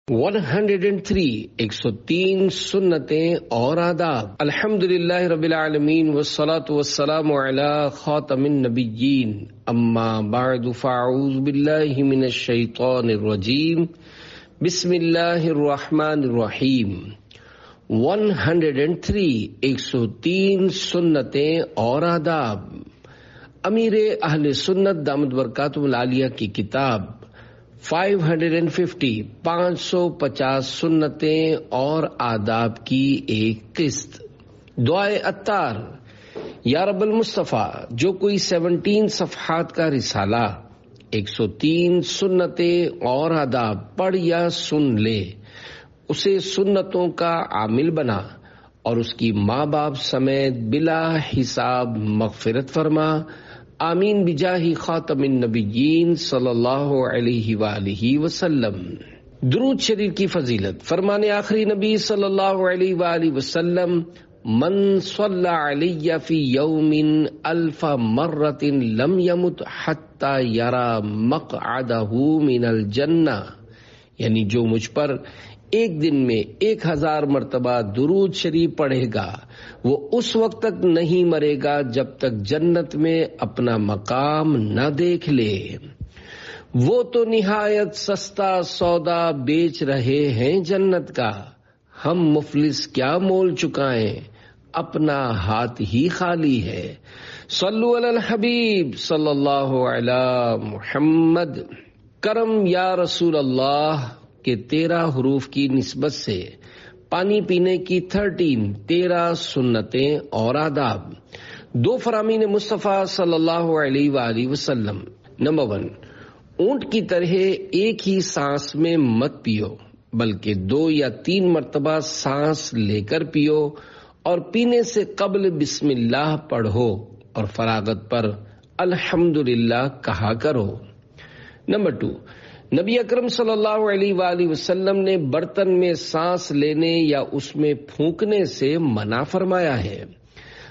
103 103 سنتیں اور آداب۔ الحمدللہ رب العالمین والصلاة والسلام علی خاتم النبیین، اما بعد فاعوذ باللہ من الشیطان الرجیم، بسم اللہ الرحمن الرحیم۔ 103 103 سنتیں اور آداب، امیر اہل سنت دامت برکاتہ العالیہ کی کتاب 550 سنتیں اور آداب کی ایک قسط۔ دعائے عطار، یا رب المصطفیٰ، جو کوئی 17 صفحات کا رسالہ 103 سنتیں اور آداب پڑھ یا سن لے، اسے سنتوں کا عامل بنا اور اس کی ماں باپ سمیت بلا حساب مغفرت فرما، آمین بجاہ خاتم النبیین صلی اللہ علیہ وآلہ وسلم۔ درود شریف کی فضیلت، فرمان آخری نبی صلی اللہ علیہ وآلہ وسلم، من صلی علی فی یوم 1000 مرۃ لم یمت حتی یری مقعدہ من الجنہ، یعنی جو مجھ پر ایک دن میں 1000 مرتبہ درود شریف پڑھے گا، وہ اس وقت تک نہیں مرے گا جب تک جنت میں اپنا مقام نہ دیکھ لے۔ وہ تو نہایت سستا سودا بیچ رہے ہیں جنت کا، ہم مفلس کیا مول چکائیں، اپنا ہاتھ ہی خالی ہے۔ صلو علی الحبیب صلی اللہ علی محمد۔ کرم یا رسول اللہ کے 13 حروف کی نسبت سے پانی پینے کی 13 سنتیں اور آداب۔ 2 فرامین مصطفیٰ صلی اللہ علیہ وآلہ وسلم۔ نمبر 1، اونٹ کی طرح ایک ہی سانس میں مت پیو، بلکہ 2 یا 3 مرتبہ سانس لے کر پیو، اور پینے سے قبل بسم اللہ پڑھو اور فراغت پر الحمدللہ کہا کرو۔ نمبر 2، نبی اکرم صلی اللہ علیہ وآلہ وسلم نے برتن میں سانس لینے یا اس میں پھونکنے سے منع فرمایا ہے۔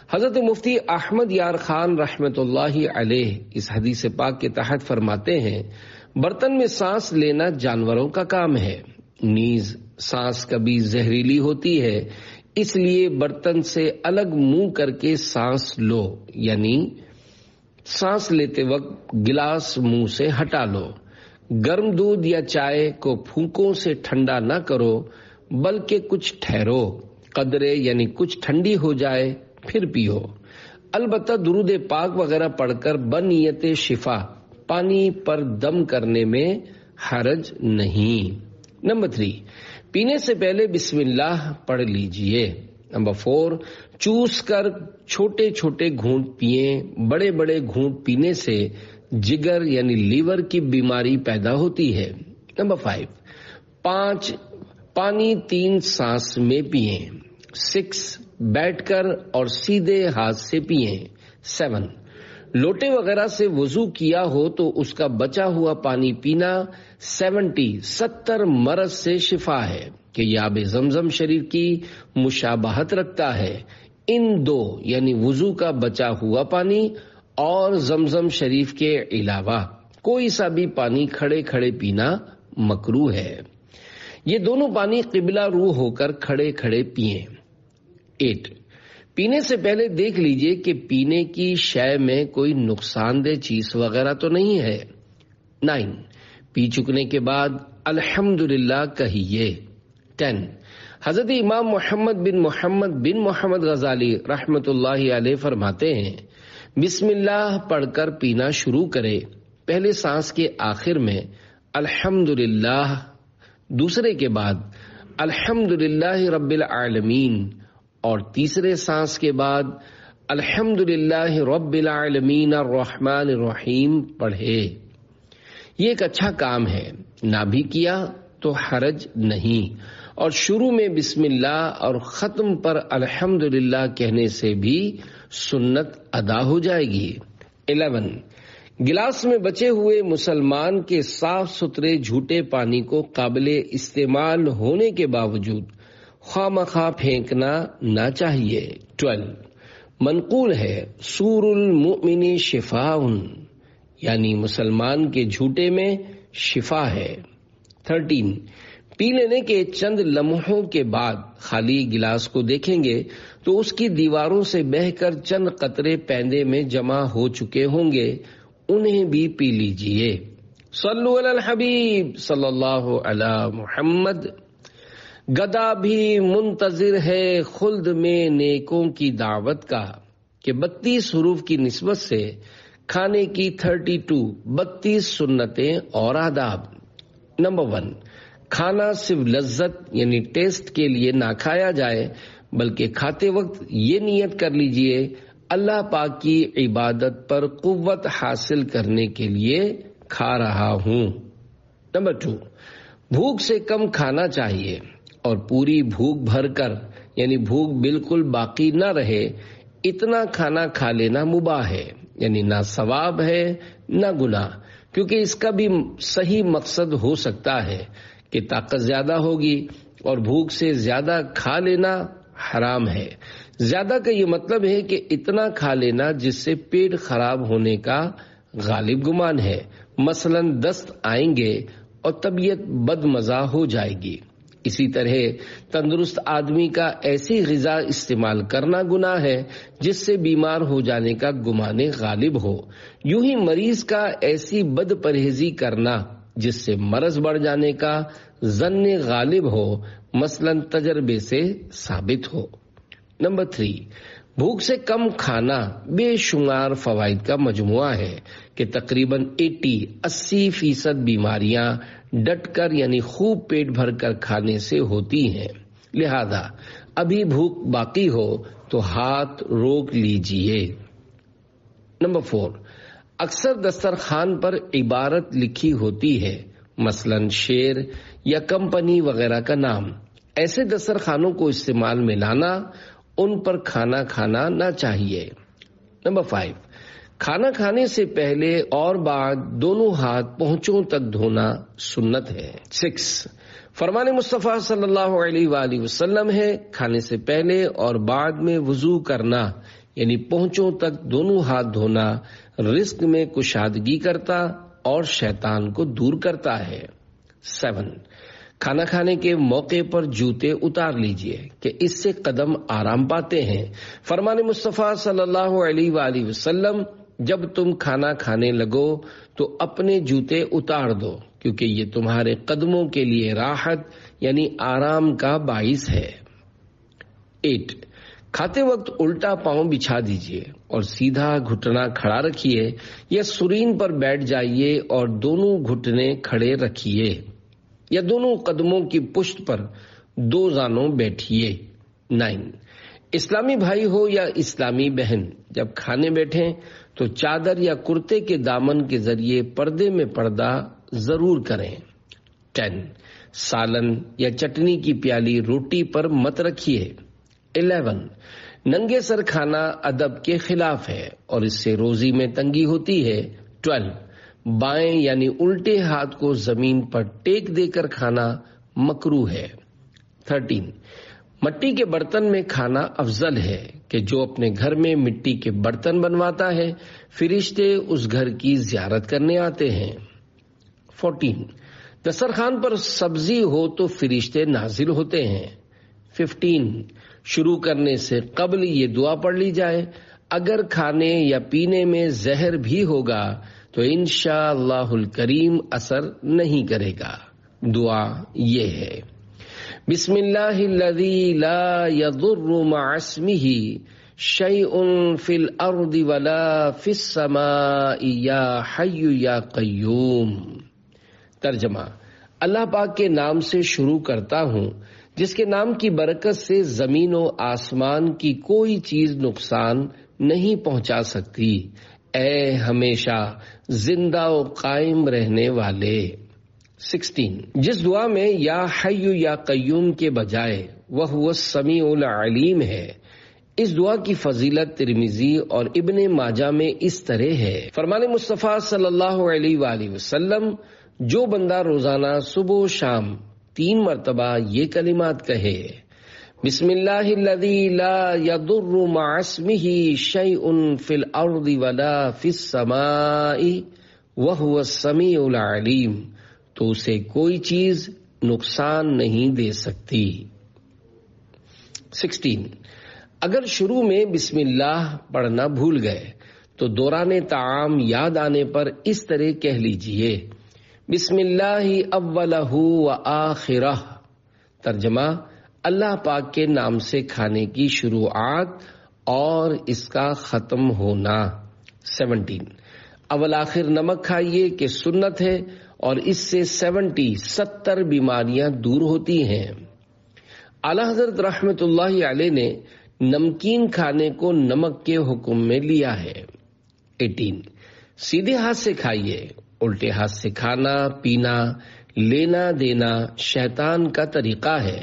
حضرت مفتی احمد یار خان رحمت اللہ علیہ اس حدیث پاک کے تحت فرماتے ہیں، برتن میں سانس لینا جانوروں کا کام ہے، نیز سانس کبھی زہریلی ہوتی ہے، اس لیے برتن سے الگ منہ کر کے سانس لو، یعنی سانس لیتے وقت گلاس منہ سے ہٹا لو۔ گرم دودھ یا چائے کو پھونکوں سے ٹھنڈا نہ کرو، بلکہ کچھ ٹھہرو، قدرے یعنی کچھ ٹھنڈی ہو جائے پھر پیو۔ البتہ درود پاک وغیرہ پڑھ کر بنیت شفا پانی پر دم کرنے میں حرج نہیں۔ نمبر 3، پینے سے پہلے بسم اللہ پڑھ لیجئے۔ نمبر 4، چوس کر چھوٹے چھوٹے گھونٹ پئیں، بڑے بڑے گھونٹ پینے سے جگر یعنی لیور کی بیماری پیدا ہوتی ہے۔ نمبر 5، پانی 3 سانس میں پئیں۔ 6، بیٹھ کر اور سیدھے ہاتھ سے پئیں۔ 7، لوٹے وغیرہ سے وضو کیا ہو تو اس کا بچا ہوا پانی پینا 70 مرض سے شفا ہے کہ یہ آب زمزم شریف کی مشابہت رکھتا ہے۔ ان 2 یعنی وضو کا بچا ہوا پانی اور زمزم شریف کے علاوہ کوئی سا بھی پانی کھڑے کھڑے پینا مکروہ ہے۔ یہ دونوں پانی قبلہ رو ہو کر کھڑے کھڑے پئیں۔ 8، پینے سے پہلے دیکھ لیجئے کہ پینے کی شے میں کوئی نقصان دہ چیز وغیرہ تو نہیں ہے۔ 9، پی چکنے کے بعد الحمدللہ کہیے۔ 10، حضرت امام محمد بن محمد غزالی رحمت اللہ علیہ فرماتے ہیں، بسم اللہ پڑھ کر پینا شروع کرے، پہلے سانس کے آخر میں الحمدللہ، دوسرے کے بعد الحمدللہ رب العالمین، اور تیسرے سانس کے بعد الحمدللہ رب العالمین الرحمن الرحیم پڑھے۔ یہ ایک اچھا کام ہے، نہ بھی کیا تو حرج نہیں، اور شروع میں بسم اللہ اور ختم پر الحمدللہ کہنے سے بھی سنت ادا ہو جائے گی۔ 11، گلاس میں بچے ہوئے مسلمان کے صاف ستھرے جھوٹے پانی کو قابل استعمال ہونے کے باوجود خواہ مخواہ پھینکنا نہ چاہیے۔ 12، منقول ہے سور المؤمن شفاء، یعنی مسلمان کے جھوٹے میں شفا ہے۔ 13، پی لینے کے چند لمحوں کے بعد خالی گلاس کو دیکھیں گے تو اس کی دیواروں سے بہہ کر چند قطرے پیندے میں جمع ہو چکے ہوں گے، انہیں بھی پی لیجئے۔ صلو علی الحبیب صلی اللہ علی محمد۔ گدا بھی منتظر ہے خلد میں نیکوں کی دعوت کا، کہ 32 حروف کی نسبت سے کھانے کی 32 سنتیں اور آداب۔ نمبر 1، کھانا صرف لذت یعنی ٹیسٹ کے لیے نہ کھایا جائے، بلکہ کھاتے وقت یہ نیت کر لیجئے اللہ پاک کی عبادت پر قوت حاصل کرنے کے لیے کھا رہا ہوں۔ نمبر 2، بھوک سے کم کھانا چاہیے اور پوری بھوک بھر کر یعنی بھوک بالکل باقی نہ رہے اتنا کھانا کھا لینا مباح ہے، یعنی نہ ثواب ہے نہ گناہ، کیونکہ اس کا بھی صحیح مقصد ہو سکتا ہے کہ طاقت زیادہ ہوگی، اور بھوک سے زیادہ کھا لینا حرام ہے۔ زیادہ کا یہ مطلب ہے کہ اتنا کھا لینا جس سے پیٹ خراب ہونے کا غالب گمان ہے، مثلا دست آئیں گے اور طبیعت بد مزہ ہو جائے گی۔ اسی طرح تندرست آدمی کا ایسی غذا استعمال کرنا گناہ ہے جس سے بیمار ہو جانے کا گمان غالب ہو۔ یوں ہی مریض کا ایسی بد پرہیزی کرنا جس سے مرض بڑھ جانے کا ظن غالب ہو، مثلا تجربے سے ثابت ہو۔ نمبر 3، بھوک سے کم کھانا بے شمار فوائد کا مجموعہ ہے کہ تقریباً 80% بیماریاں ڈٹ کر یعنی خوب پیٹ بھر کر کھانے سے ہوتی ہیں، لہذا ابھی بھوک باقی ہو تو ہاتھ روک لیجئے۔ نمبر 4، اکثر دسترخوان پر عبارت لکھی ہوتی ہے، مثلا شعر یا کمپنی وغیرہ کا نام، ایسے دسترخوانوں کو استعمال میں لانا، ان پر کھانا کھانا نہ چاہیے۔ نمبر 5، کھانا کھانے سے پہلے اور بعد دونوں ہاتھ پہنچوں تک دھونا سنت ہے۔ 6، فرمان مصطفیٰ صلی اللہ علیہ وآلہ وسلم ہے، کھانے سے پہلے اور بعد میں وضو کرنا یعنی پہنچوں تک دونوں ہاتھ دھونا رزق میں کشادگی کرتا اور شیطان کو دور کرتا ہے۔ 7، کھانا کھانے کے موقع پر جوتے اتار لیجئے کہ اس سے قدم آرام پاتے ہیں۔ فرمان مصطفیٰ صلی اللہ علیہ وآلہ وسلم، جب تم کھانا کھانے لگو تو اپنے جوتے اتار دو، کیونکہ یہ تمہارے قدموں کے لیے راحت یعنی آرام کا باعث ہے۔ 8، کھاتے وقت الٹا پاؤں بچھا دیجئے اور سیدھا گھٹنا کھڑا رکھیے یا سرین پر بیٹھ جائیے اور دونوں گھٹنے کھڑے رکھیے یا دونوں قدموں کی پشت پر 2 زانوں بیٹھیے۔ 9، اسلامی بھائی ہو یا اسلامی بہن، جب کھانے بیٹھیں تو چادر یا کرتے کے دامن کے ذریعے پردے میں پردہ ضرور کریں۔ 10، سالن یا چٹنی کی پیالی روٹی پر مت رکھیے۔ 11، ننگے سر کھانا ادب کے خلاف ہے اور اس سے روزی میں تنگی ہوتی ہے۔ 12، بائیں یعنی الٹے ہاتھ کو زمین پر ٹیک دے کر کھانا مکروہ ہے۔ 13، مٹی کے برتن میں کھانا افضل ہے کہ جو اپنے گھر میں مٹی کے برتن بنواتا ہے فرشتے اس گھر کی زیارت کرنے آتے ہیں۔ 14، دسترخوان پر سبزی ہو تو فرشتے نازل ہوتے ہیں۔ 15، شروع کرنے سے قبل یہ دعا پڑھ لی جائے، اگر کھانے یا پینے میں زہر بھی ہوگا تو انشاءاللہ الکریم اثر نہیں کرے گا۔ دعا یہ ہے: بسم اللہ الذی لا یضر مع اسمہ شیء فی الارض ولا فی السماء یا حی یا قیوم۔ ترجمہ: اللہ پاک کے نام سے شروع کرتا ہوں جس کے نام کی برکت سے زمین و آسمان کی کوئی چیز نقصان نہیں پہنچا سکتی، اے ہمیشہ زندہ و قائم رہنے والے۔ 16، جس دعا میں یا حی یا قیوم کے بجائے وَهُوَ السَّمِيعُ الْعَلِيمُ ہے، اس دعا کی فضیلت ترمذی اور ابن ماجہ میں اس طرح ہے۔ فرمان مصطفیٰ صلی اللہ علیہ وآلہ وسلم، جو بندہ روزانہ صبح و شام 3 مرتبہ یہ کلمات کہے: بسم اللہ الذی لا یضر مع اسمہ شیء فی الارض ولا فی السماء وَهُوَ السَّمِيعُ الْعَلِيمُ، تو اسے کوئی چیز نقصان نہیں دے سکتی۔ 16 اگر شروع میں بسم اللہ پڑھنا بھول گئے تو دوران طعام یاد آنے پر اس طرح کہہ لیجئے، بسم اللہ اولہ و آخرہ۔ ترجمہ، اللہ پاک کے نام سے کھانے کی شروعات اور اس کا ختم ہونا۔ 17 اول آخر نمک کھائیے کہ سنت ہے اور اس سے 70 بیماریاں دور ہوتی ہیں۔ اعلیٰ حضرت رحمت اللہ علیہ نے نمکین کھانے کو نمک کے حکم میں لیا ہے۔ 18 سیدھے ہاتھ سے کھائیے، الٹے ہاتھ سے کھانا پینا لینا دینا شیطان کا طریقہ ہے۔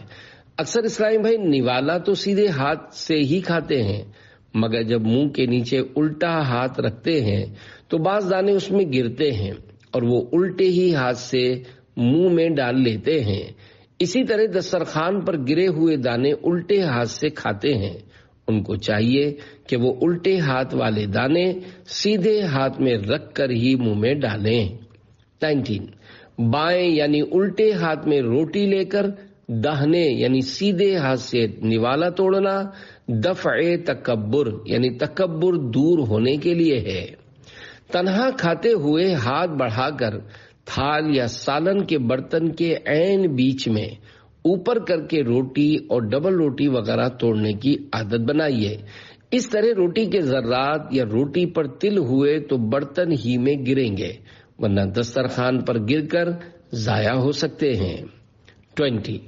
اکثر اسلامی بھائی نوالا تو سیدھے ہاتھ سے ہی کھاتے ہیں، مگر جب منہ کے نیچے الٹا ہاتھ رکھتے ہیں تو بعض دانے اس میں گرتے ہیں اور وہ الٹے ہی ہاتھ سے منہ میں ڈال لیتے ہیں۔ اسی طرح دسترخوان پر گرے ہوئے دانے الٹے ہاتھ سے کھاتے ہیں، ان کو چاہیے کہ وہ الٹے ہاتھ والے دانے سیدھے ہاتھ میں رکھ کر ہی منہ میں ڈالیں۔ 19 بائیں یعنی الٹے ہاتھ میں روٹی لے کر داہنے یعنی سیدھے ہاتھ سے نوالا توڑنا دفع تکبر یعنی تکبر دور ہونے کے لیے ہے۔ تنہا کھاتے ہوئے ہاتھ بڑھا کر تھال یا سالن کے برتن کے عین بیچ میں اوپر کر کے روٹی اور ڈبل روٹی وغیرہ توڑنے کی عادت بنائیے۔ اس طرح روٹی کے ذرات یا روٹی پر تل ہوئے تو برتن ہی میں گریں گے، ورنہ دسترخوان پر گر کر ضائع ہو سکتے ہیں۔ 20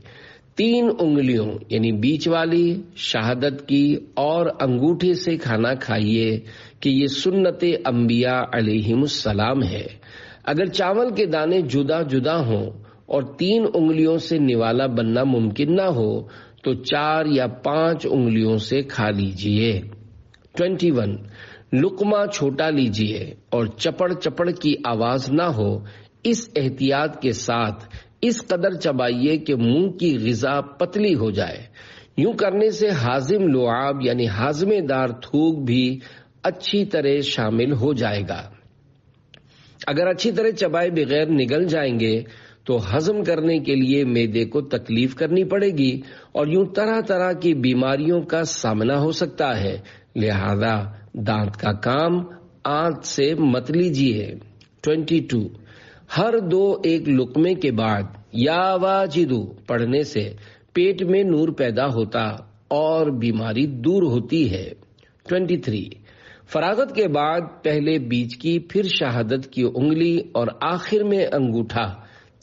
3 انگلیوں یعنی بیچ والی، شہادت کی اور انگوٹھے سے کھانا کھائیے کہ یہ سنت انبیاء علیہم السلام ہے۔ اگر چاول کے دانے جدا جدا ہوں اور 3 انگلیوں سے نوالا بننا ممکن نہ ہو تو 4 یا 5 انگلیوں سے کھا لیجئے۔ 21 لقمہ چھوٹا لیجئے اور چپڑ چپڑ کی آواز نہ ہو، اس احتیاط کے ساتھ اس قدر چبائیے کہ منہ کی غذا پتلی ہو جائے۔ یوں کرنے سے ہاضم لعاب یعنی ہاضمے دار تھوک بھی اچھی طرح شامل ہو جائے گا۔ اگر اچھی طرح چبائے بغیر نگل جائیں گے تو ہضم کرنے کے لیے معدے کو تکلیف کرنی پڑے گی اور یوں طرح طرح کی بیماریوں کا سامنا ہو سکتا ہے، لہذا دانت کا کام آنت سے مت لیجیے۔ 22 ہر 2 لقمے کے بعد یا واجدو پڑھنے سے پیٹ میں نور پیدا ہوتا اور بیماری دور ہوتی ہے۔ 23 فراغت کے بعد پہلے بیچ کی پھر شہادت کی انگلی اور آخر میں انگوٹھا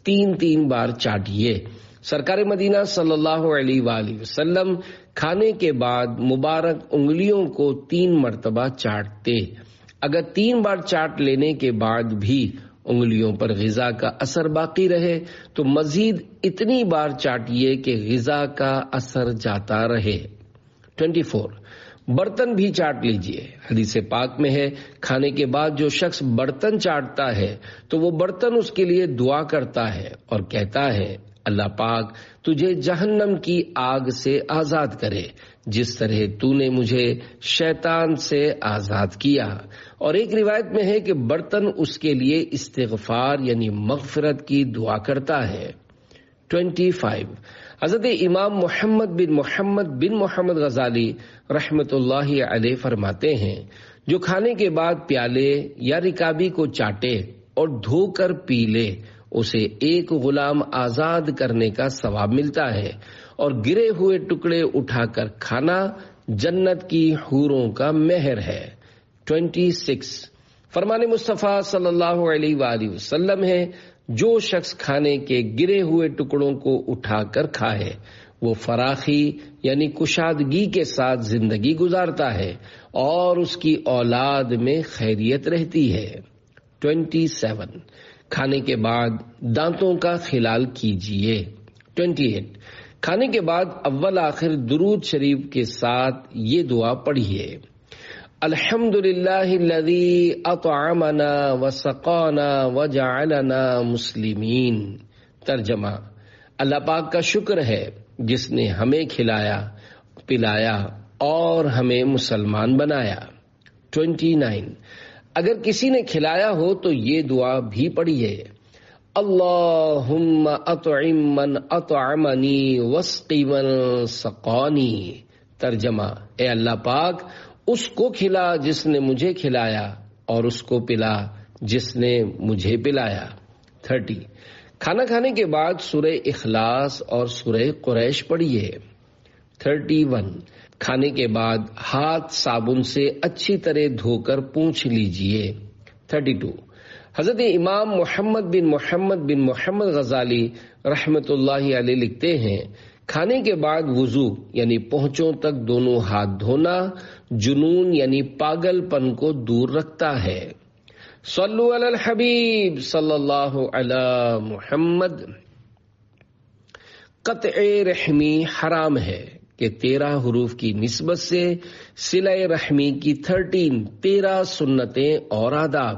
3 بار چاٹیے۔ سرکار مدینہ صلی اللہ علیہ وآلہ وسلم کھانے کے بعد مبارک انگلیوں کو 3 مرتبہ چاٹتے۔ اگر 3 بار چاٹ لینے کے بعد بھی انگلیوں پر غذا کا اثر باقی رہے تو مزید اتنی بار چاٹیے کہ غذا کا اثر جاتا رہے۔ 24 برتن بھی چاٹ لیجئے۔ حدیث پاک میں ہے، کھانے کے بعد جو شخص برتن چاٹتا ہے تو وہ برتن اس کے لیے دعا کرتا ہے اور کہتا ہے، اللہ پاک تجھے جہنم کی آگ سے آزاد کرے جس طرح تو نے مجھے شیطان سے آزاد کیا۔ اور ایک روایت میں ہے کہ برتن اس کے لیے استغفار یعنی مغفرت کی دعا کرتا ہے۔ 25 حضرت امام محمد بن محمد غزالی رحمت اللہ علیہ فرماتے ہیں، جو کھانے کے بعد پیالے یا رکابی کو چاٹے اور دھو کر پی لے اسے 1 غلام آزاد کرنے کا ثواب ملتا ہے، اور گرے ہوئے ٹکڑے اٹھا کر کھانا جنت کی حوروں کا مہر ہے۔ 26 فرمان مصطفیٰ صلی اللہ علیہ وآلہ وسلم ہے، جو شخص کھانے کے گرے ہوئے ٹکڑوں کو اٹھا کر کھائے وہ فراخی یعنی کشادگی کے ساتھ زندگی گزارتا ہے اور اس کی اولاد میں خیریت رہتی ہے۔ 27 کھانے کے بعد دانتوں کا خلال کیجیے۔ 28 کھانے کے بعد اول آخر درود شریف کے ساتھ یہ دعا پڑھیے، الحمدللہ الذی اطعمنا وسقانا وجعلنا مسلمین۔ ترجمہ، اللہ پاک کا شکر ہے جس نے ہمیں کھلایا پلایا اور ہمیں مسلمان بنایا۔ 29 اگر کسی نے کھلایا ہو تو یہ دعا بھی پڑھیے، اللہم اطعم من اطعمنی واسقی من سقانی. ترجمہ: اے اللہ پاک اس کو کھلا جس نے مجھے کھلایا اور اس کو پلا جس نے مجھے پلایا. 30. کھانا کھانے کے بعد سورہ اخلاص اور سورہ قریش پڑھیے. 31. کھانے کے بعد ہاتھ صابن سے اچھی طرح دھو کر پونچھ لیجئے. 32. حضرت امام محمد بن محمد غزالی رحمت اللہ علیہ لکھتے ہیں، کھانے کے بعد وضو یعنی پہنچوں تک دونوں ہاتھ دھونا جنون یعنی پاگل پن کو دور رکھتا ہے. صلو علی الحبیب صلی اللہ علی محمد. قطع رحمی حرام ہے کہ 13 حروف کی نسبت سے صلہ رحمی کی 13 سنتیں اور آداب.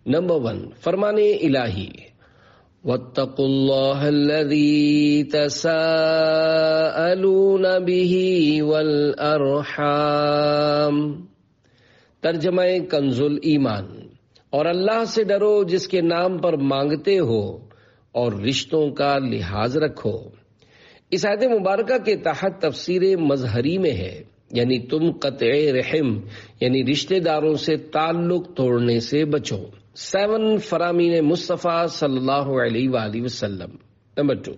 نمبر 1، فرمان الہی وَاتَّقُوا اللَّهَ الَّذِي تَسَاءَلُونَ بِهِ وَالْأَرْحَامَ. ترجمہ کنز الایمان، اور اللہ سے ڈرو جس کے نام پر مانگتے ہو اور رشتوں کا لحاظ رکھو. اس آیت مبارکہ کے تحت تفسیر مظہری میں ہے، یعنی تم قطع رحم یعنی رشتہ داروں سے تعلق توڑنے سے بچو. 7 فرامین مصطفیٰ صلی اللہ علیہ وآلہ وسلم. نمبر 2،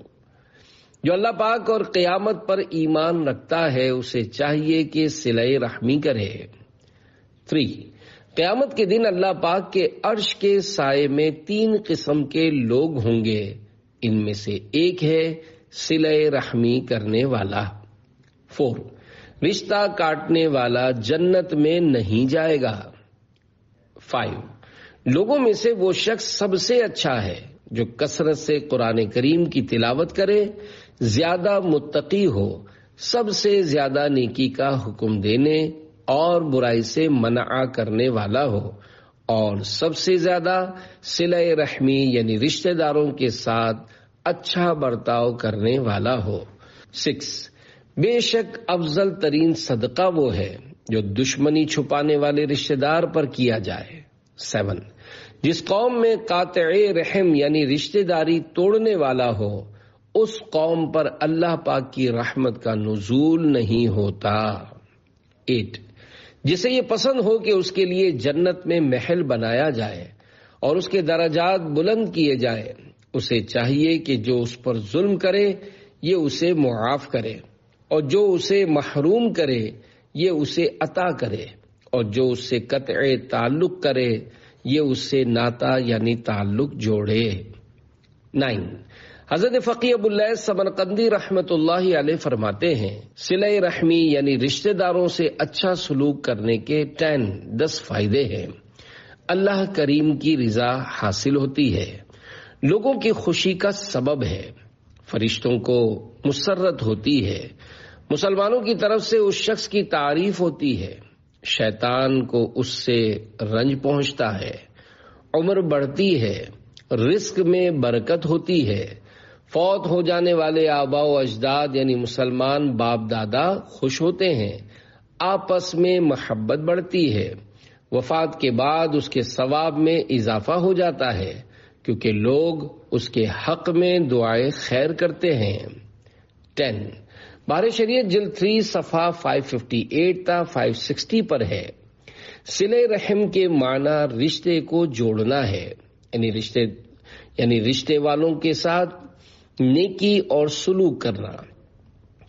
جو اللہ پاک اور قیامت پر ایمان رکھتا ہے اسے چاہیے کہ صلہ رحمی کرے. 3، قیامت کے دن اللہ پاک کے عرش کے سائے میں 3 قسم کے لوگ ہوں گے، ان میں سے ایک ہے صلہ رحمی کرنے والا. 4، رشتہ کاٹنے والا جنت میں نہیں جائے گا. 5، لوگوں میں سے وہ شخص سب سے اچھا ہے جو کثرت سے قرآن کریم کی تلاوت کرے، زیادہ متقی ہو، سب سے زیادہ نیکی کا حکم دینے اور برائی سے منع کرنے والا ہو، اور سب سے زیادہ صلہ رحمی یعنی رشتہ داروں کے ساتھ اچھا برتاؤ کرنے والا ہو. 6، بے شک افضل ترین صدقہ وہ ہے جو دشمنی چھپانے والے رشتہ دار پر کیا جائے. 7، جس قوم میں قاطع رحم یعنی رشتہ داری توڑنے والا ہو اس قوم پر اللہ پاک کی رحمت کا نزول نہیں ہوتا. 8، جسے یہ پسند ہو کہ اس کے لیے جنت میں محل بنایا جائے اور اس کے درجات بلند کیے جائیں، اسے چاہیے کہ جو اس پر ظلم کرے یہ اسے معاف کرے، اور جو اسے محروم کرے یہ اسے عطا کرے، اور جو اس سے قطع تعلق کرے یہ اس سے ناتا یعنی تعلق جوڑے. 9، حضرت فقی ابو اللیث سمرقندی رحمت اللہ علیہ فرماتے ہیں، صلہ رحمی یعنی رشتہ داروں سے اچھا سلوک کرنے کے 10 فائدے ہیں. اللہ کریم کی رضا حاصل ہوتی ہے، لوگوں کی خوشی کا سبب ہے، فرشتوں کو مسرت ہوتی ہے، مسلمانوں کی طرف سے اس شخص کی تعریف ہوتی ہے، شیطان کو اس سے رنج پہنچتا ہے، عمر بڑھتی ہے، رزق میں برکت ہوتی ہے، فوت ہو جانے والے آباء و اجداد یعنی مسلمان باپ دادا خوش ہوتے ہیں، آپس میں محبت بڑھتی ہے، وفات کے بعد اس کے ثواب میں اضافہ ہو جاتا ہے کیونکہ لوگ اس کے حق میں دعائے خیر کرتے ہیں. 10، بار شریعت جلد 3 صفحہ 558 تا 560 پر ہے. صلہ رحم کے معنی رشتے کو جوڑنا ہے، یعنی رشتے والوں کے ساتھ نیکی اور سلوک کرنا.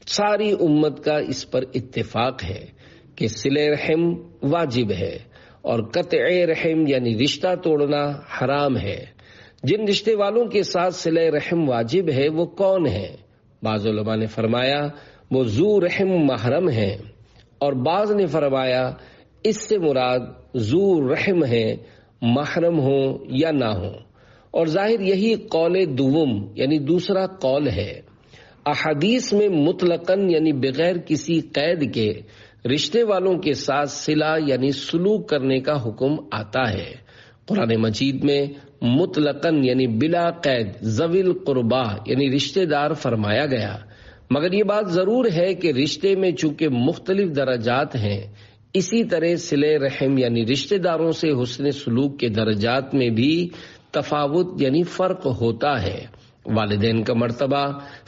ساری امت کا اس پر اتفاق ہے کہ صلہ رحم واجب ہے اور قطع رحم یعنی رشتہ توڑنا حرام ہے. جن رشتے والوں کے ساتھ صلہ رحم واجب ہے وہ کون ہیں؟ بعض علماء نے فرمایا وہ ذو رحم محرم ہیں، اور بعض نے فرمایا اس سے مراد ذو رحم ہے، محرم ہوں یا نہ ہوں، اور ظاہر یہی قول دوم یعنی دوسرا قول ہے. احادیث میں مطلقاً یعنی بغیر کسی قید کے رشتے والوں کے ساتھ صلہ یعنی سلوک کرنے کا حکم آتا ہے. قرآن مجید میں مطلقاً یعنی بلا قید ذوی القربا یعنی رشتہ دار فرمایا گیا، مگر یہ بات ضرور ہے کہ رشتے میں چونکہ مختلف درجات ہیں، اسی طرح صلہ رحم یعنی رشتہ داروں سے حسن سلوک کے درجات میں بھی تفاوت یعنی فرق ہوتا ہے۔ والدین کا مرتبہ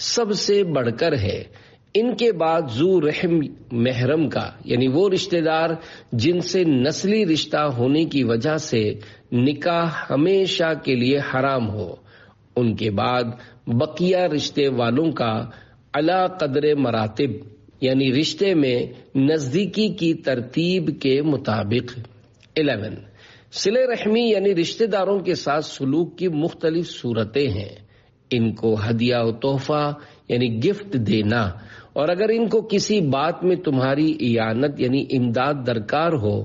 سب سے بڑھ کر ہے، ان کے بعد ذو رحم محرم کا یعنی وہ رشتہ دار جن سے نسلی رشتہ ہونے کی وجہ سے نکاح ہمیشہ کے لیے حرام ہو، ان کے بعد بقیہ رشتے والوں کا اعلی قدر مراتب یعنی رشتے میں نزدیکی کی ترتیب کے مطابق۔ 11 صلہ رحمی یعنی رشتہ داروں کے ساتھ سلوک کی مختلف صورتیں ہیں، ان کو ہدیہ و تحفہ یعنی گفٹ دینا، اور اگر ان کو کسی بات میں تمہاری اعانت یعنی امداد درکار ہو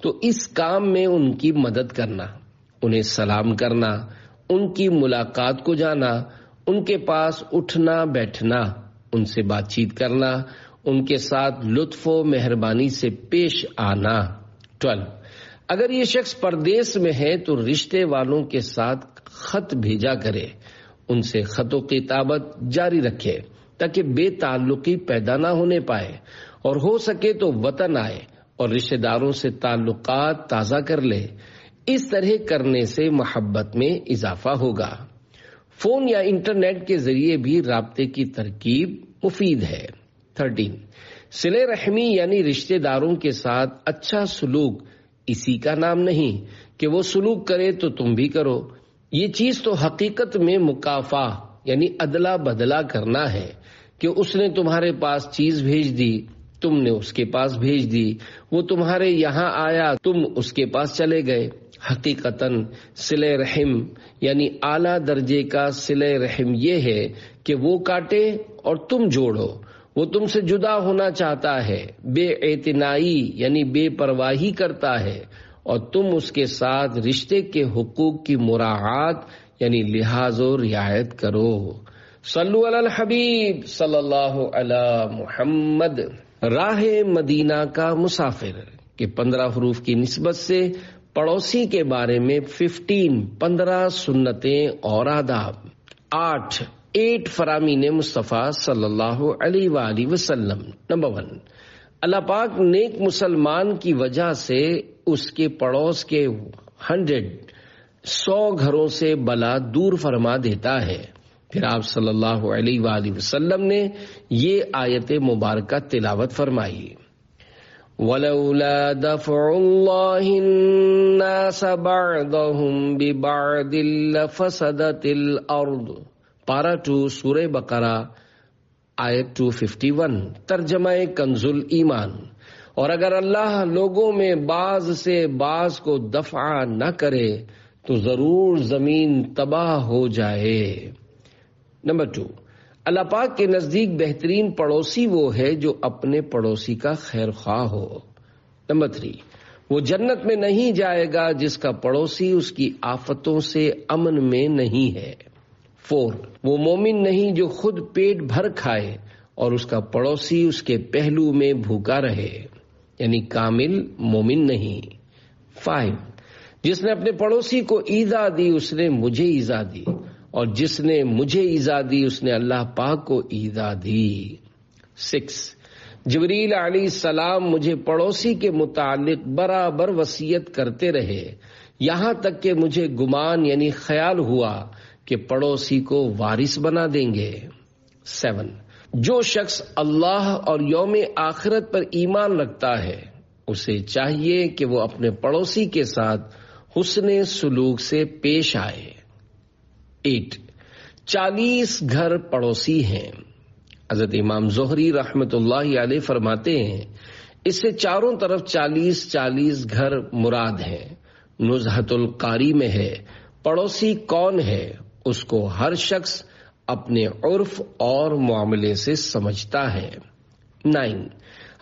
تو اس کام میں ان کی مدد کرنا، انہیں سلام کرنا، ان کی ملاقات کو جانا، ان کے پاس اٹھنا بیٹھنا، ان سے بات چیت کرنا، ان کے ساتھ لطف و مہربانی سے پیش آنا۔ 12 اگر یہ شخص پردیس میں ہے تو رشتے والوں کے ساتھ خط بھیجا کرے، ان سے خط و کتابت جاری رکھے تاکہ بے تعلقی پیدا نہ ہونے پائے، اور ہو سکے تو وطن آئے اور رشتہ داروں سے تعلقات تازہ کر لے۔ اس طرح کرنے سے محبت میں اضافہ ہوگا۔ فون یا انٹرنیٹ کے ذریعے بھی رابطے کی ترکیب مفید ہے۔ 13 صلہ رحمی یعنی رشتہ داروں کے ساتھ اچھا سلوک اسی کا نام نہیں کہ وہ سلوک کرے تو تم بھی کرو، یہ چیز تو حقیقت میں مکافہ یعنی ادلا بدلا کرنا ہے کہ اس نے تمہارے پاس چیز بھیج دی، تم نے اس کے پاس بھیج دی، وہ تمہارے یہاں آیا، تم اس کے پاس چلے گئے۔ حقیقتاً صلہ رحم یعنی اعلیٰ درجے کا صلہ رحم یہ ہے کہ وہ کاٹے اور تم جوڑو، وہ تم سے جدا ہونا چاہتا ہے، بے اعتنائی یعنی بے پرواہی کرتا ہے، اور تم اس کے ساتھ رشتے کے حقوق کی مراعات یعنی لحاظ و رعایت کرو۔ صلو علی الحبیب صلی اللہ علی محمد۔ راہ مدینہ کا مسافر کے 15 حروف کی نسبت سے پڑوسی کے بارے میں 15 سنتیں اور آداب۔ 8 فرامین مصطفیٰ صلی اللہ علیہ وآلہ وسلم۔ نمبر 1 اللہ پاک نیک مسلمان کی وجہ سے اس کے پڑوس کے 100 گھروں سے بلا دور فرما دیتا ہے۔ پھر آپ صلی اللہ علیہ وآلہ وسلم نے یہ آیت مبارکہ تلاوت فرمائی۔ وَلَوْلَا دَفْعُ اللَّهِ النَّاسَ بَعْضَهُمْ بِبَعْضٍ لَفَسَدَتِ الْأَرْضُ۔ پارہ 2 سورہ بقرہ آیت 251۔ ترجمہ کنز ایمان۔ اور اگر اللہ لوگوں میں بعض سے بعض کو دفع نہ کرے تو ضرور زمین تباہ ہو جائے۔ نمبر 2 اللہ پاک کے نزدیک بہترین پڑوسی وہ ہے جو اپنے پڑوسی کا خیر خواہ ہو۔ نمبر 3 وہ جنت میں نہیں جائے گا جس کا پڑوسی اس کی آفتوں سے امن میں نہیں ہے۔ 4 وہ مومن نہیں جو خود پیٹ بھر کھائے اور اس کا پڑوسی اس کے پہلو میں بھوکا رہے، یعنی کامل مومن نہیں۔ 5 جس نے اپنے پڑوسی کو ایذا دی اس نے مجھے ایذا دی، اور جس نے مجھے ایذا دی اس نے اللہ پاک کو ایذا دی۔ 6 جبریل علیہ السلام مجھے پڑوسی کے متعلق برابر وصیت کرتے رہے، یہاں تک کہ مجھے گمان یعنی خیال ہوا کہ پڑوسی کو وارث بنا دیں گے۔ 7 جو شخص اللہ اور یوم آخرت پر ایمان رکھتا ہے اسے چاہیے کہ وہ اپنے پڑوسی کے ساتھ حسن سلوک سے پیش آئے۔ 8 40 گھر پڑوسی ہیں۔ حضرت امام زہری رحمت اللہ علیہ فرماتے ہیں اس سے چاروں طرف 40 گھر مراد ہیں۔ نزہۃ القاری میں ہے پڑوسی کون ہے اس کو ہر شخص اپنے عرف اور معاملے سے سمجھتا ہے۔ 9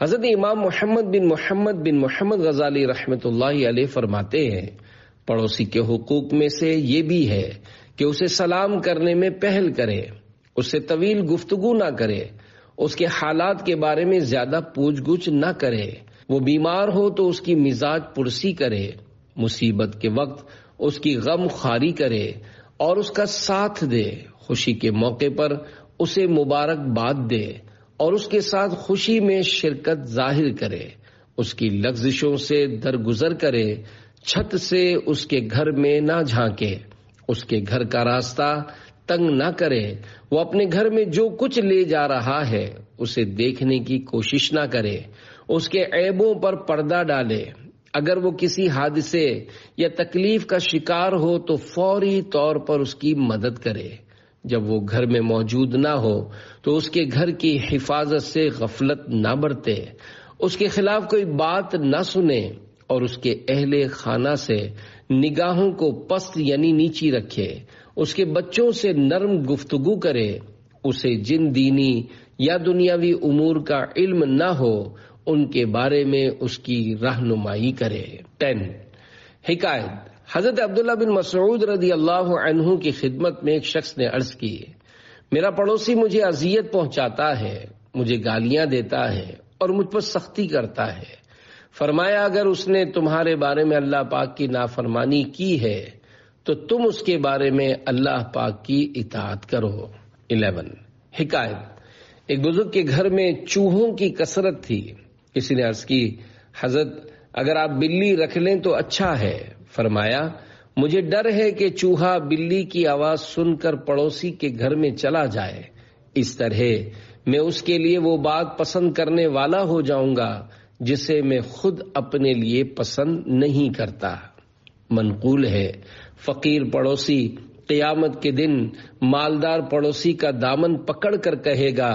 حضرت امام محمد بن محمد غزالی رحمت اللہ علیہ فرماتے ہیں پڑوسی کے حقوق میں سے یہ بھی ہے کہ اسے سلام کرنے میں پہل کرے، اس سے طویل گفتگو نہ کرے، اس کے حالات کے بارے میں زیادہ پوچھ گچھ نہ کرے، وہ بیمار ہو تو اس کی مزاج پرسی کرے، مصیبت کے وقت اس کی غم خواری کرے اور اس کا ساتھ دے، خوشی کے موقع پر اسے مبارکباد دے اور اس کے ساتھ خوشی میں شرکت ظاہر کرے، اس کی لغزشوں سے درگزر کرے، چھت سے اس کے گھر میں نہ جھانکے، اس کے گھر کا راستہ تنگ نہ کرے، وہ اپنے گھر میں جو کچھ لے جا رہا ہے اسے دیکھنے کی کوشش نہ کرے، اس کے عیبوں پر پردہ ڈالے، اگر وہ کسی حادثے یا تکلیف کا شکار ہو تو فوری طور پر اس کی مدد کرے، جب وہ گھر میں موجود نہ ہو تو اس کے گھر کی حفاظت سے غفلت نہ برتے، اس کے خلاف کوئی بات نہ سنے اور اس کے اہل خانہ سے نگاہوں کو پست یعنی نیچی رکھے، اس کے بچوں سے نرم گفتگو کرے، اسے جن دینی یا دنیاوی امور کا علم نہ ہو ان کے بارے میں اس کی رہنمائی کرے۔ 10 حکایت، حضرت عبداللہ بن مسعود رضی اللہ عنہ کی خدمت میں ایک شخص نے عرض کی، میرا پڑوسی مجھے اذیت پہنچاتا ہے، مجھے گالیاں دیتا ہے اور مجھ پر سختی کرتا ہے۔ فرمایا اگر اس نے تمہارے بارے میں اللہ پاک کی نافرمانی کی ہے تو تم اس کے بارے میں اللہ پاک کی اطاعت کرو۔ 11 حکایت، ایک بزرگ کے گھر میں چوہوں کی کثرت تھی، کسی نے عرض کی حضرت اگر آپ بلی رکھ لیں تو اچھا ہے۔ فرمایا مجھے ڈر ہے کہ چوہا بلی کی آواز سن کر پڑوسی کے گھر میں چلا جائے، اس طرح میں اس کے لیے وہ بات پسند کرنے والا ہو جاؤں گا جسے میں خود اپنے لیے پسند نہیں کرتا۔ منقول ہے فقیر پڑوسی قیامت کے دن مالدار پڑوسی کا دامن پکڑ کر کہے گا،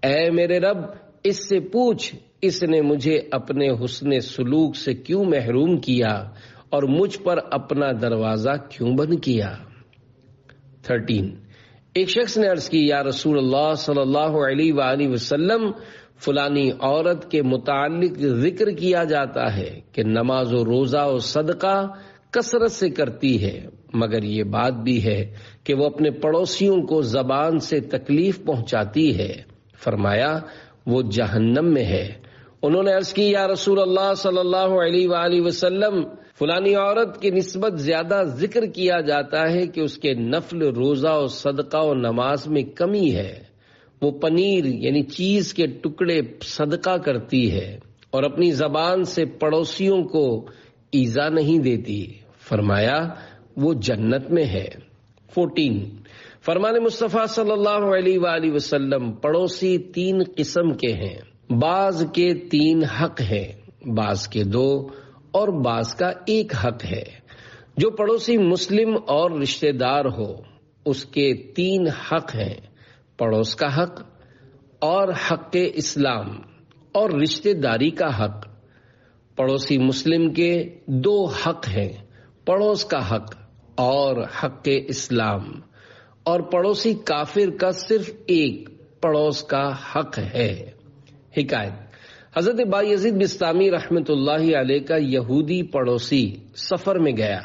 اے میرے رب اس سے پوچھ اس نے مجھے اپنے حسن سلوک سے کیوں محروم کیا اور مجھ پر اپنا دروازہ کیوں بند کیا۔ 13 ایک شخص نے عرض کی، یا رسول اللہ صلی اللہ علیہ وآلہ وسلم فلانی عورت کے متعلق ذکر کیا جاتا ہے کہ نماز و روزہ و صدقہ کثرت سے کرتی ہے، مگر یہ بات بھی ہے کہ وہ اپنے پڑوسیوں کو زبان سے تکلیف پہنچاتی ہے۔ فرمایا وہ جہنم میں ہے۔ انہوں نے عرض کی، یا رسول اللہ صلی اللہ علیہ وآلہ وسلم فلانی عورت کی نسبت زیادہ ذکر کیا جاتا ہے کہ اس کے نفل روزہ و صدقہ و نماز میں کمی ہے، وہ پنیر یعنی چیز کے ٹکڑے صدقہ کرتی ہے اور اپنی زبان سے پڑوسیوں کو ایذا نہیں دیتی۔ فرمایا وہ جنت میں ہے۔ 14 فرمان مصطفیٰ صلی اللہ علیہ وآلہ وسلم، پڑوسی 3 قسم کے ہیں، بعض کے 3 حق ہیں، بعض کے 2 اور بعض کا 1 حق ہے۔ جو پڑوسی مسلم اور رشتہ دار ہو اس کے 3 حق ہیں، پڑوس کا حق اور حق اسلام اور رشتہ داری کا حق۔ پڑوسی مسلم کے 2 حق ہیں، پڑوس کا حق اور حق اسلام، اور پڑوسی کافر کا صرف 1 پڑوس کا حق ہے۔ حکایت، حضرت بایزید بستامی رحمت اللہ علیہ کا یہودی پڑوسی سفر میں گیا،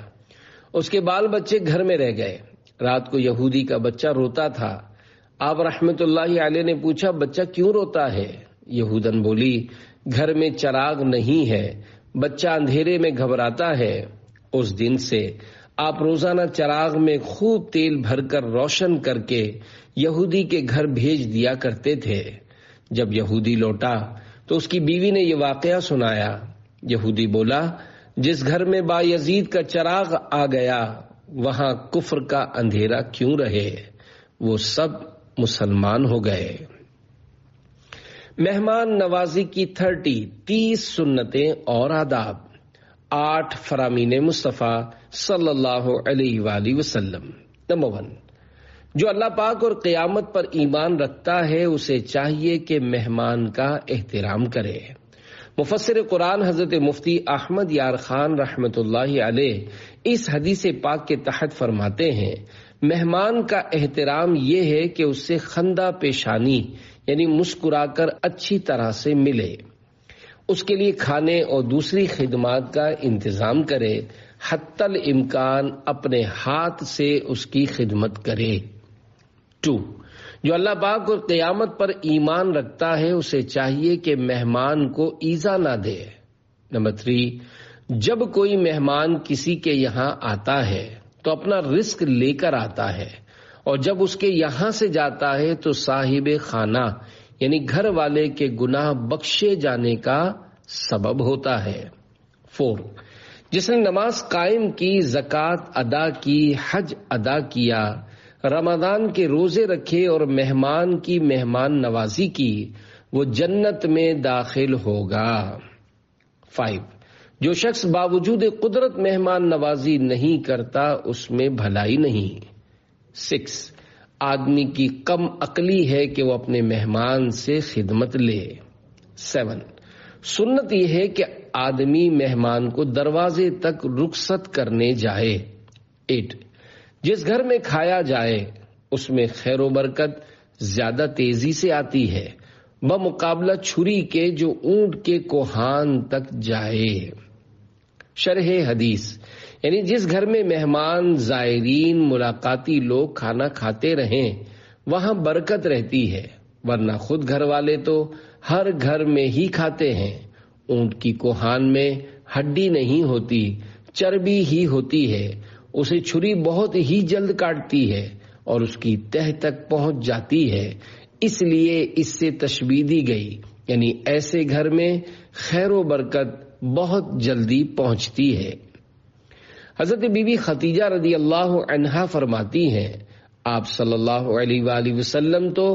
اس کے بال بچے گھر میں رہ گئے، رات کو یہودی کا بچہ روتا تھا، آپ رحمت اللہ علیہ نے پوچھا بچہ کیوں روتا ہے؟ یہودن بولی گھر میں چراغ نہیں ہے، بچہ اندھیرے میں گھبراتا ہے۔ اس دن سے آپ روزانہ چراغ میں خوب تیل بھر کر روشن کر کے یہودی کے گھر بھیج دیا کرتے تھے۔ جب یہودی لوٹا تو اس کی بیوی نے یہ واقعہ سنایا۔ یہودی بولا جس گھر میں بایزید کا چراغ آ گیا وہاں کفر کا اندھیرا کیوں رہے؟ وہ سب مسلمان ہو گئے۔ مہمان نوازی کی 30 سنتیں اور آداب۔ 8 فرامین مصطفیٰ صلی اللہ علیہ وآلہ وسلم۔ نمبر 1، جو اللہ پاک اور قیامت پر ایمان رکھتا ہے اسے چاہیے کہ مہمان کا احترام کرے۔ مفسر قرآن حضرت مفتی احمد یار خان رحمت اللہ علیہ اس حدیث پاک کے تحت فرماتے ہیں، مہمان کا احترام یہ ہے کہ اس سے خندہ پیشانی یعنی مسکرا کر اچھی طرح سے ملے، اس کے لیے کھانے اور دوسری خدمات کا انتظام کرے، حتی الامکان اپنے ہاتھ سے اس کی خدمت کرے۔ 2، جو اللہ پاک اور قیامت پر ایمان رکھتا ہے اسے چاہیے کہ مہمان کو ایذا نہ دے۔ نمبر 3، جب کوئی مہمان کسی کے یہاں آتا ہے تو اپنا رزق لے کر آتا ہے، اور جب اس کے یہاں سے جاتا ہے تو صاحب خانہ یعنی گھر والے کے گناہ بخشے جانے کا سبب ہوتا ہے۔ 4، جس نے نماز قائم کی، زکوٰۃ ادا کی، حج ادا کیا، رمضان کے روزے رکھے اور مہمان کی مہمان نوازی کی، وہ جنت میں داخل ہوگا۔ 5، جو شخص باوجود قدرت مہمان نوازی نہیں کرتا اس میں بھلائی نہیں۔ 6، آدمی کی کم عقلی ہے کہ وہ اپنے مہمان سے خدمت لے۔ 7، سنت یہ ہے کہ آدمی مہمان کو دروازے تک رخصت کرنے جائے۔ 8، جس گھر میں کھایا جائے اس میں خیر و برکت زیادہ تیزی سے آتی ہے بمقابلہ چھری کے جو اونٹ کے کوہان تک جائے۔ شرح حدیث، یعنی جس گھر میں مہمان، زائرین، ملاقاتی لوگ کھانا کھاتے رہیں وہاں برکت رہتی ہے، ورنہ خود گھر والے تو ہر گھر میں ہی کھاتے ہیں۔ اونٹ کی کوہان میں ہڈی نہیں ہوتی، چربی ہی ہوتی ہے، اسے چھری بہت ہی جلد کاٹتی ہے اور اس کی تہ تک پہنچ جاتی ہے، اس لیے اس سے تشبیہ دی گئی، یعنی ایسے گھر میں خیر و برکت بہت جلدی پہنچتی ہے۔ حضرت بی بی خدیجہ رضی اللہ عنہا فرماتی ہیں، آپ صلی اللہ علیہ وآلہ وسلم تو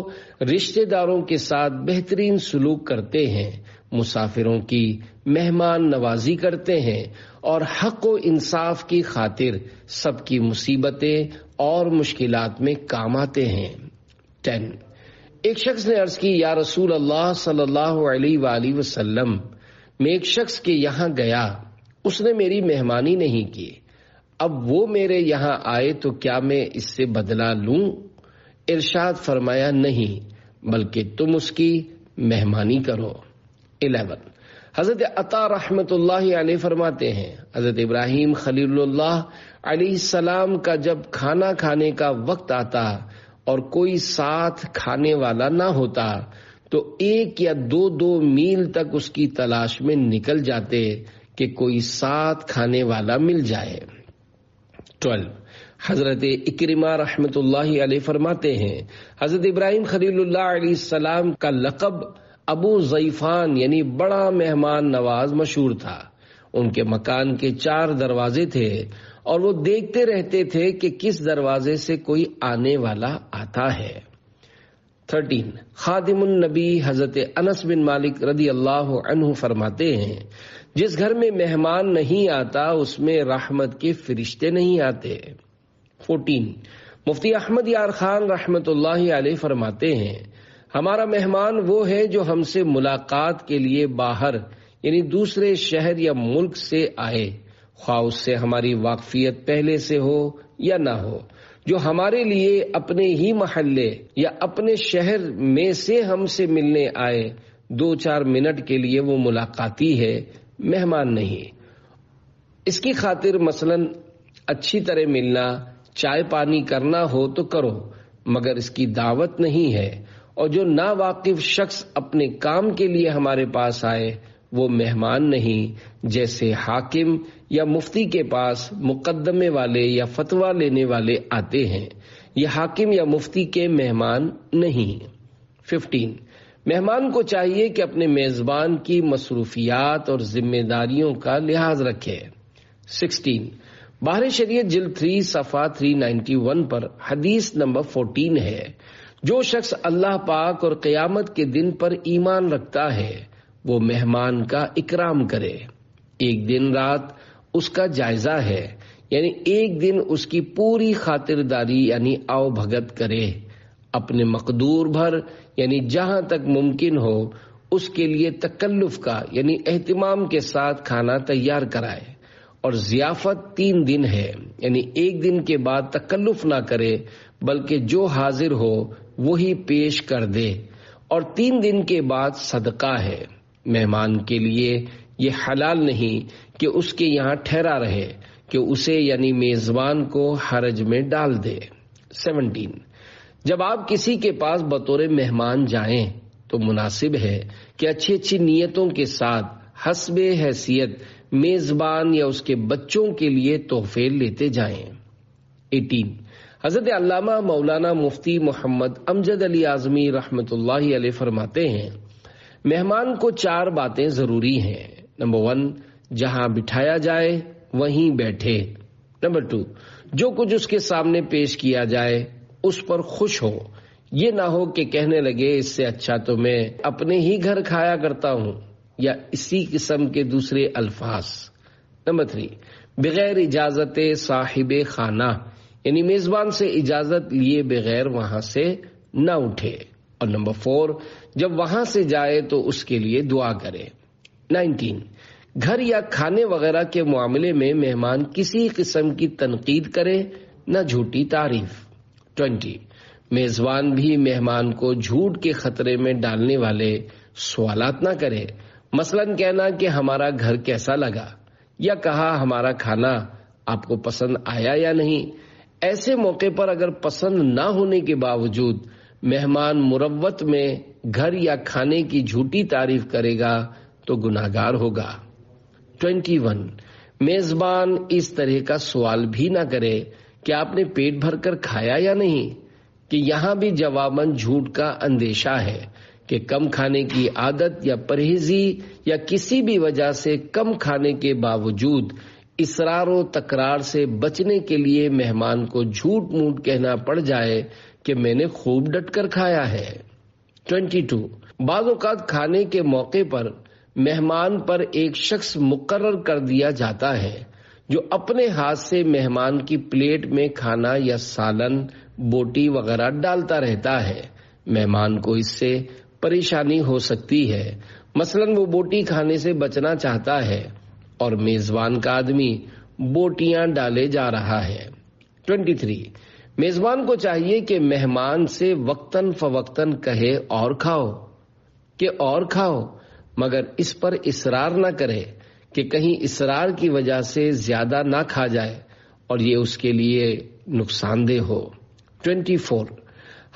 رشتہ داروں کے ساتھ بہترین سلوک کرتے ہیں، مسافروں کی مہمان نوازی کرتے ہیں اور حق و انصاف کی خاطر سب کی مصیبتیں اور مشکلات میں کام آتے ہیں۔ 10، ایک شخص نے عرض کی، یا رسول اللہ صلی اللہ علیہ وآلہ وسلم، میں ایک شخص کے یہاں گیا، اس نے میری مہمانی نہیں کی، اب وہ میرے یہاں آئے تو کیا میں اس سے بدلہ لوں؟ ارشاد فرمایا، نہیں، بلکہ تم اس کی مہمانی کرو۔ 11، حضرت عطا رحمت اللہ علیہ فرماتے ہیں، حضرت ابراہیم خلیل اللہ علیہ السلام کا جب کھانا کھانے کا وقت آتا اور کوئی ساتھ کھانے والا نہ ہوتا تو 1 یا 2 میل تک اس کی تلاش میں نکل جاتے کہ کوئی ساتھ کھانے والا مل جائے۔ 12، حضرت اکرمہ رحمت اللہ علیہ فرماتے ہیں، حضرت ابراہیم خلیل اللہ علیہ السلام کا لقب ابو ضیفان یعنی بڑا مہمان نواز مشہور تھا۔ ان کے مکان کے 4 دروازے تھے اور وہ دیکھتے رہتے تھے کہ کس دروازے سے کوئی آنے والا آتا ہے۔ 13، خادم النبی حضرت انس بن مالک رضی اللہ عنہ فرماتے ہیں، جس گھر میں مہمان نہیں آتا اس میں رحمت کے فرشتے نہیں آتے۔ 14، مفتی احمد یار خان رحمت اللہ علیہ فرماتے ہیں، ہمارا مہمان وہ ہے جو ہم سے ملاقات کے لیے باہر یعنی دوسرے شہر یا ملک سے آئے، خواہ اس سے ہماری واقفیت پہلے سے ہو یا نہ ہو، جو ہمارے لیے اپنے ہی محلے یا اپنے شہر میں سے ہم سے ملنے آئے، 2-4 منٹ کے لیے وہ ملاقاتی ہے، مہمان نہیں۔ اس کی خاطر مثلا اچھی طرح ملنا، چائے پانی کرنا ہو تو کرو، مگر اس کی دعوت نہیں ہے، اور جو ناواقف شخص اپنے کام کے لیے ہمارے پاس آئے وہ مہمان نہیں، جیسے حاکم یا مفتی کے پاس مقدمے والے یا فتویٰ لینے والے آتے ہیں، یہ حاکم یا مفتی کے مہمان نہیں۔ 15، مہمان کو چاہیے کہ اپنے میزبان کی مصروفیات اور ذمہ داریوں کا لحاظ رکھے۔ 16، بحر شریعت جلد 3 صفحہ 391 پر حدیث نمبر 14 ہے، جو شخص اللہ پاک اور قیامت کے دن پر ایمان رکھتا ہے وہ مہمان کا اکرام کرے۔ ایک دن رات اس کا جائزہ ہے، یعنی ایک دن اس کی پوری خاطرداری یعنی آؤ بھگت کرے، اپنے مقدور بھر یعنی جہاں تک ممکن ہو اس کے لیے تکلف کا یعنی اہتمام کے ساتھ کھانا تیار کرائے، اور ضیافت 3 دن ہے، یعنی ایک دن کے بعد تکلف نہ کرے بلکہ جو حاضر ہو وہی پیش کر دے، اور 3 دن کے بعد صدقہ ہے۔ مہمان کے لیے یہ حلال نہیں کہ اس کے یہاں ٹھہرا رہے کہ اسے یعنی میزبان کو حرج میں ڈال دے۔ 17، جب آپ کسی کے پاس بطور مہمان جائیں تو مناسب ہے کہ اچھی اچھی نیتوں کے ساتھ حسب حیثیت میزبان یا اس کے بچوں کے لیے تحفے لیتے جائیں۔ 18، حضرت علامہ مولانا مفتی محمد امجد علی اعظمی رحمت اللہ علیہ فرماتے ہیں، مہمان کو 4 باتیں ضروری ہیں۔ نمبر 1، جہاں بٹھایا جائے وہیں بیٹھے۔ نمبر 2، جو کچھ اس کے سامنے پیش کیا جائے اس پر خوش ہو، یہ نہ ہو کہ کہنے لگے اس سے اچھا تو میں اپنے ہی گھر کھایا کرتا ہوں، یا اسی قسم کے دوسرے الفاظ۔ نمبر 3، بغیر اجازت صاحب خانہ، یعنی میزبان سے اجازت لیے بغیر وہاں سے نہ اٹھے۔ اور نمبر 4، جب وہاں سے جائے تو اس کے لیے دعا کرے۔ 19، گھر یا کھانے وغیرہ کے معاملے میں مہمان کسی قسم کی تنقید کرے، نہ جھوٹی تعریف۔ 20، میزبان بھی مہمان کو جھوٹ کے خطرے میں ڈالنے والے سوالات نہ کرے، مثلاً کہنا کہ ہمارا گھر کیسا لگا، یا کہا ہمارا کھانا آپ کو پسند آیا یا نہیں۔ ایسے موقع پر اگر پسند نہ ہونے کے باوجود مہمان مروت میں گھر یا کھانے کی جھوٹی تعریف کرے گا تو گناہگار ہوگا۔ 21، میزبان اس طرح کا سوال بھی نہ کرے کہ آپ نے پیٹ بھر کر کھایا یا نہیں، کہ یہاں بھی جواباً جھوٹ کا اندیشہ ہے کہ کم کھانے کی عادت یا پرہیزی یا کسی بھی وجہ سے کم کھانے کے باوجود اصرار و تکرار سے بچنے کے لیے مہمان کو جھوٹ موٹ کہنا پڑ جائے کہ میں نے خوب ڈٹ کر کھایا ہے۔ 22، بعض اوقات کھانے کے موقع پر مہمان پر ایک شخص مقرر کر دیا جاتا ہے جو اپنے ہاتھ سے مہمان کی پلیٹ میں کھانا یا سالن، بوٹی وغیرہ ڈالتا رہتا ہے۔ مہمان کو اس سے پریشانی ہو سکتی ہے، مثلاً وہ بوٹی کھانے سے بچنا چاہتا ہے اور میزبان کا آدمی بوٹیاں ڈالے جا رہا ہے۔ 23، میزبان کو چاہیے کہ مہمان سے وقتاً فوقتاً کہے اور کھاؤ، مگر اس پر اصرار نہ کرے کہ کہیں اصرار کی وجہ سے زیادہ نہ کھا جائے اور یہ اس کے لیے نقصان دہ ہو۔ 24،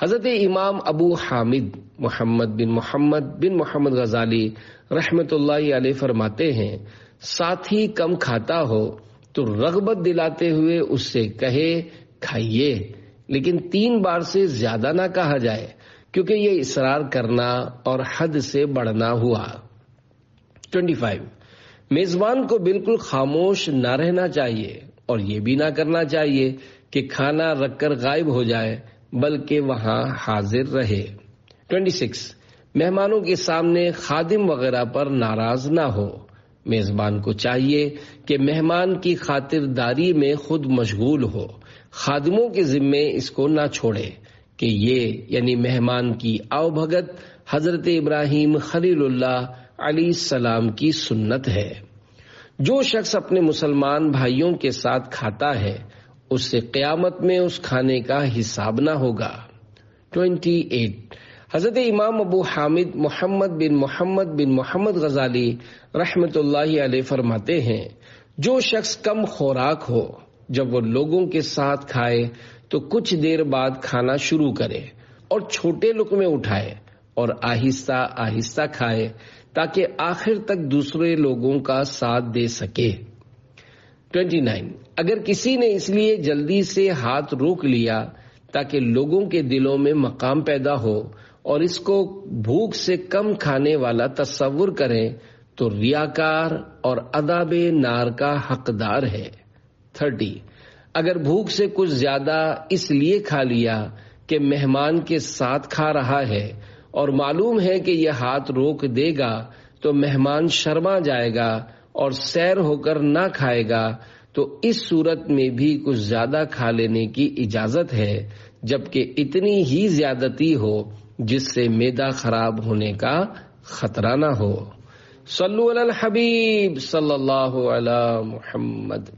حضرت امام ابو حامد محمد بن محمد غزالی رحمت اللہ علیہ فرماتے ہیں، ساتھی کم کھاتا ہو تو رغبت دلاتے ہوئے اس سے کہے کھائیے، لیکن 3 بار سے زیادہ نہ کہا جائے، کیونکہ یہ اصرار کرنا اور حد سے بڑھنا ہوا۔ 25، میزبان کو بالکل خاموش نہ رہنا چاہیے اور یہ بھی نہ کرنا چاہیے کہ کھانا رکھ کر غائب ہو جائے، بلکہ وہاں حاضر رہے۔ 26، مہمانوں کے سامنے خادم وغیرہ پر ناراض نہ ہو۔ میزبان کو چاہیے کہ مہمان کی خاطرداری میں خود مشغول ہو، خادموں کے ذمے اس کو نہ چھوڑے کہ یہ یعنی مہمان کی آؤ بھگت حضرت ابراہیم خلیل اللہ علیہ السلام کی سنت ہے۔ جو شخص اپنے مسلمان بھائیوں کے ساتھ کھاتا ہے اس سے قیامت میں اس کھانے کا حساب نہ ہوگا۔ 28، حضرت امام ابو حامد محمد بن محمد غزالی رحمت اللہ علیہ فرماتے ہیں، جو شخص کم خوراک ہو جب وہ لوگوں کے ساتھ کھائے تو کچھ دیر بعد کھانا شروع کرے اور چھوٹے لقمے اٹھائے اور آہستہ آہستہ کھائے تاکہ آخر تک دوسرے لوگوں کا ساتھ دے سکے۔ 29، اگر کسی نے اس لیے جلدی سے ہاتھ روک لیا تاکہ لوگوں کے دلوں میں مقام پیدا ہو اور اس کو بھوک سے کم کھانے والا تصور کریں تو ریاکار اور عذاب نار کا حقدار ہے۔ 30، اگر بھوک سے کچھ زیادہ اس لیے کھا لیا کہ مہمان کے ساتھ کھا رہا ہے اور معلوم ہے کہ یہ ہاتھ روک دے گا تو مہمان شرما جائے گا اور سیر ہو کر نہ کھائے گا، تو اس صورت میں بھی کچھ زیادہ کھا لینے کی اجازت ہے، جبکہ اتنی ہی زیادتی ہو جس سے معدہ خراب ہونے کا خطرہ نہ ہو۔ صلو علی الحبیب صلی اللہ علی محمد۔